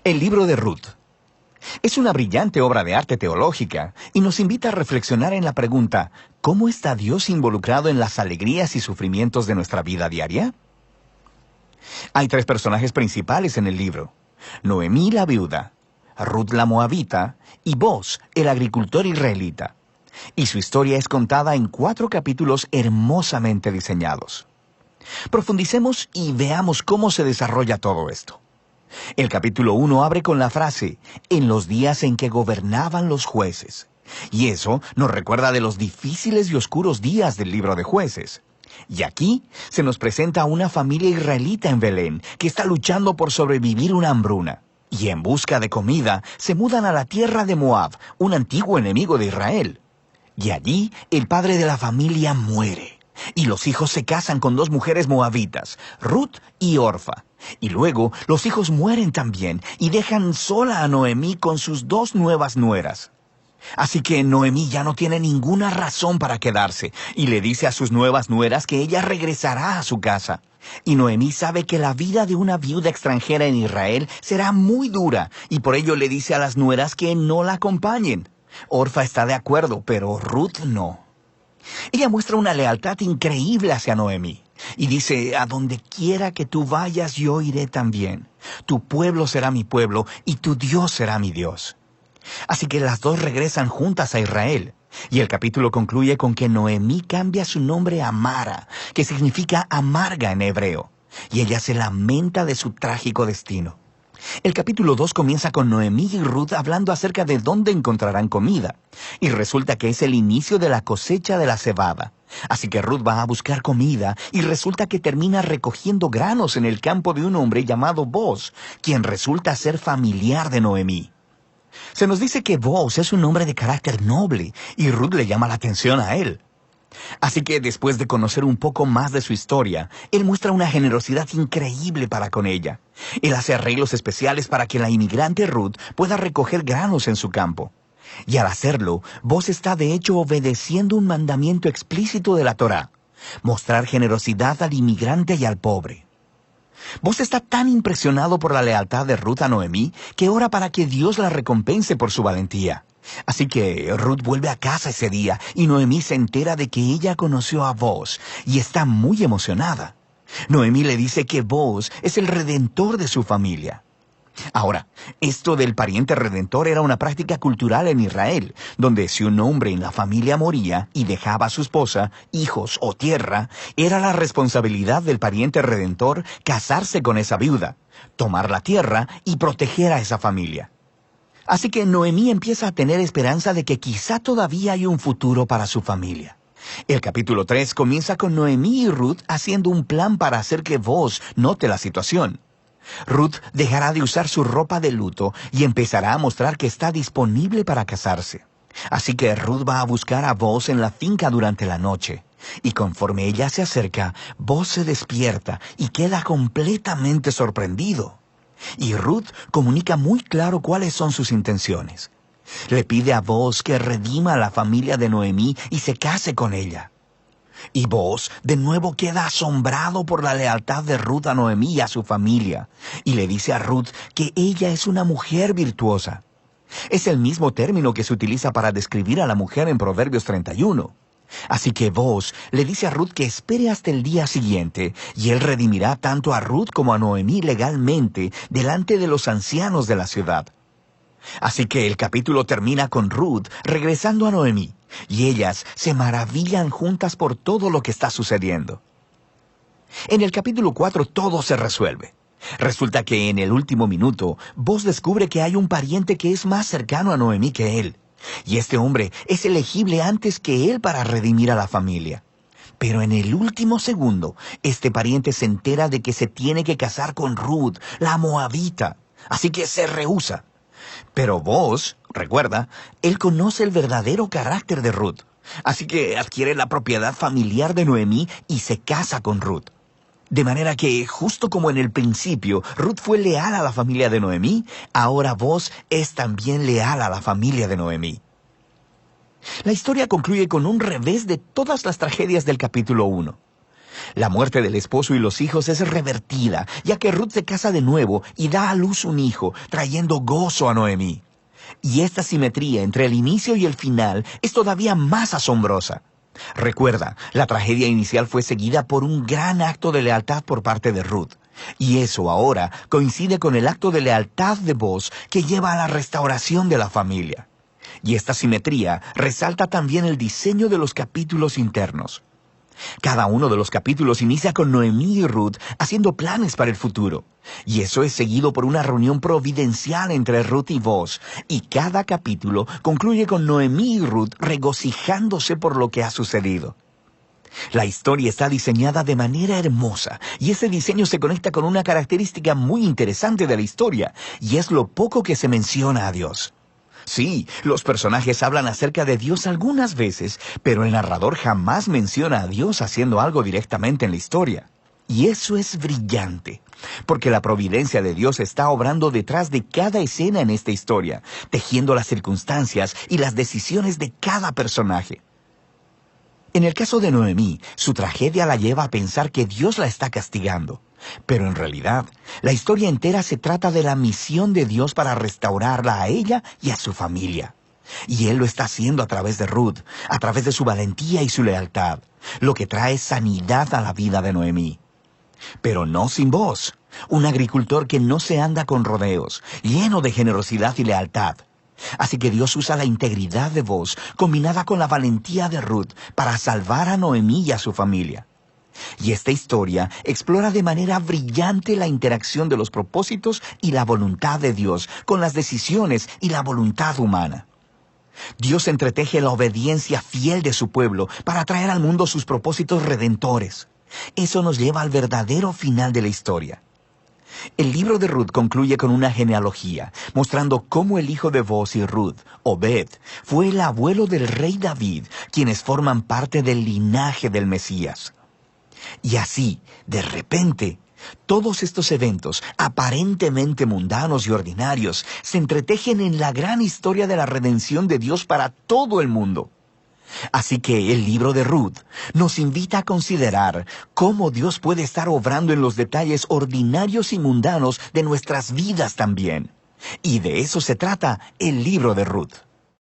El libro de Ruth. Es una brillante obra de arte teológica y nos invita a reflexionar en la pregunta, ¿cómo está Dios involucrado en las alegrías y sufrimientos de nuestra vida diaria? Hay tres personajes principales en el libro: Noemí la viuda, Ruth la moabita y Boaz, el agricultor israelita. Y su historia es contada en 4 capítulos hermosamente diseñados. Profundicemos y veamos cómo se desarrolla todo esto. El capítulo 1 abre con la frase, en los días en que gobernaban los jueces. Y eso nos recuerda de los difíciles y oscuros días del libro de Jueces. Y aquí se nos presenta a una familia israelita en Belén que está luchando por sobrevivir una hambruna. Y en busca de comida se mudan a la tierra de Moab, un antiguo enemigo de Israel. Y allí el padre de la familia muere. Y los hijos se casan con 2 mujeres moabitas, Ruth y Orfa. Y luego los hijos mueren también y dejan sola a Noemí con sus 2 nuevas nueras. Así que Noemí ya no tiene ninguna razón para quedarse y le dice a sus nuevas nueras que ella regresará a su casa. Y Noemí sabe que la vida de una viuda extranjera en Israel será muy dura y por ello le dice a las nueras que no la acompañen. Orfa está de acuerdo, pero Ruth no. Ella muestra una lealtad increíble hacia Noemí y dice, a donde quiera que tú vayas yo iré también. Tu pueblo será mi pueblo y tu Dios será mi Dios. Así que las 2 regresan juntas a Israel. Y el capítulo concluye con que Noemí cambia su nombre a Mara, que significa amarga en hebreo. Y ella se lamenta de su trágico destino. El capítulo 2 comienza con Noemí y Ruth hablando acerca de dónde encontrarán comida. Y resulta que es el inicio de la cosecha de la cebada. Así que Ruth va a buscar comida y resulta que termina recogiendo granos en el campo de un hombre llamado Boaz, quien resulta ser familiar de Noemí. Se nos dice que Boaz es un hombre de carácter noble y Ruth le llama la atención a él. Así que después de conocer un poco más de su historia, él muestra una generosidad increíble para con ella. Él hace arreglos especiales para que la inmigrante Ruth pueda recoger granos en su campo. Y al hacerlo, Boaz está de hecho obedeciendo un mandamiento explícito de la Torá: mostrar generosidad al inmigrante y al pobre. Boaz está tan impresionado por la lealtad de Ruth a Noemí que ora para que Dios la recompense por su valentía. Así que Ruth vuelve a casa ese día y Noemí se entera de que ella conoció a Boaz y está muy emocionada. Noemí le dice que Boaz es el redentor de su familia. Ahora, esto del pariente redentor era una práctica cultural en Israel, donde si un hombre en la familia moría y dejaba a su esposa, hijos o tierra, era la responsabilidad del pariente redentor casarse con esa viuda, tomar la tierra y proteger a esa familia. Así que Noemí empieza a tener esperanza de que quizá todavía hay un futuro para su familia. El capítulo 3 comienza con Noemí y Ruth haciendo un plan para hacer que Boaz note la situación. Ruth dejará de usar su ropa de luto y empezará a mostrar que está disponible para casarse. Así que Ruth va a buscar a Boaz en la finca durante la noche. Y conforme ella se acerca, Boaz se despierta y queda completamente sorprendido. Y Ruth comunica muy claro cuáles son sus intenciones. Le pide a Boaz que redima a la familia de Noemí y se case con ella. Y Boaz de nuevo queda asombrado por la lealtad de Ruth a Noemí y a su familia. Y le dice a Ruth que ella es una mujer virtuosa. Es el mismo término que se utiliza para describir a la mujer en Proverbios 31. Así que Boaz le dice a Ruth que espere hasta el día siguiente, y él redimirá tanto a Ruth como a Noemí legalmente delante de los ancianos de la ciudad. Así que el capítulo termina con Ruth regresando a Noemí, y ellas se maravillan juntas por todo lo que está sucediendo. En el capítulo 4 todo se resuelve. Resulta que en el último minuto, Boaz descubre que hay un pariente que es más cercano a Noemí que él. Y este hombre es elegible antes que él para redimir a la familia. Pero en el último segundo, este pariente se entera de que se tiene que casar con Ruth, la moabita. Así que se rehúsa. Pero Boaz, recuerda, él conoce el verdadero carácter de Ruth. Así que adquiere la propiedad familiar de Noemí y se casa con Ruth. De manera que, justo como en el principio, Ruth fue leal a la familia de Noemí, ahora Boaz es también leal a la familia de Noemí. La historia concluye con un revés de todas las tragedias del capítulo 1. La muerte del esposo y los hijos es revertida, ya que Ruth se casa de nuevo y da a luz un hijo, trayendo gozo a Noemí. Y esta simetría entre el inicio y el final es todavía más asombrosa. Recuerda, la tragedia inicial fue seguida por un gran acto de lealtad por parte de Ruth. Y eso ahora coincide con el acto de lealtad de Boaz que lleva a la restauración de la familia. Y esta simetría resalta también el diseño de los capítulos internos. Cada uno de los capítulos inicia con Noemí y Ruth haciendo planes para el futuro. Y eso es seguido por una reunión providencial entre Ruth y Boaz. Y cada capítulo concluye con Noemí y Ruth regocijándose por lo que ha sucedido. La historia está diseñada de manera hermosa, y ese diseño se conecta con una característica muy interesante de la historia, y es lo poco que se menciona a Dios. Sí, los personajes hablan acerca de Dios algunas veces, pero el narrador jamás menciona a Dios haciendo algo directamente en la historia. Y eso es brillante, porque la providencia de Dios está obrando detrás de cada escena en esta historia, tejiendo las circunstancias y las decisiones de cada personaje. En el caso de Noemí, su tragedia la lleva a pensar que Dios la está castigando. Pero en realidad, la historia entera se trata de la misión de Dios para restaurarla a ella y a su familia. Y Él lo está haciendo a través de Ruth, a través de su valentía y su lealtad, lo que trae sanidad a la vida de Noemí. Pero no sin Boaz, un agricultor que no se anda con rodeos, lleno de generosidad y lealtad. Así que Dios usa la integridad de Boaz, combinada con la valentía de Ruth, para salvar a Noemí y a su familia. Y esta historia explora de manera brillante la interacción de los propósitos y la voluntad de Dios con las decisiones y la voluntad humana. Dios entreteje la obediencia fiel de su pueblo para traer al mundo sus propósitos redentores. Eso nos lleva al verdadero final de la historia. El libro de Ruth concluye con una genealogía, mostrando cómo el hijo de Boaz y Ruth, Obed, fue el abuelo del rey David, quienes forman parte del linaje del Mesías. Y así, de repente, todos estos eventos, aparentemente mundanos y ordinarios, se entretejen en la gran historia de la redención de Dios para todo el mundo. Así que el libro de Ruth nos invita a considerar cómo Dios puede estar obrando en los detalles ordinarios y mundanos de nuestras vidas también. Y de eso se trata el libro de Ruth.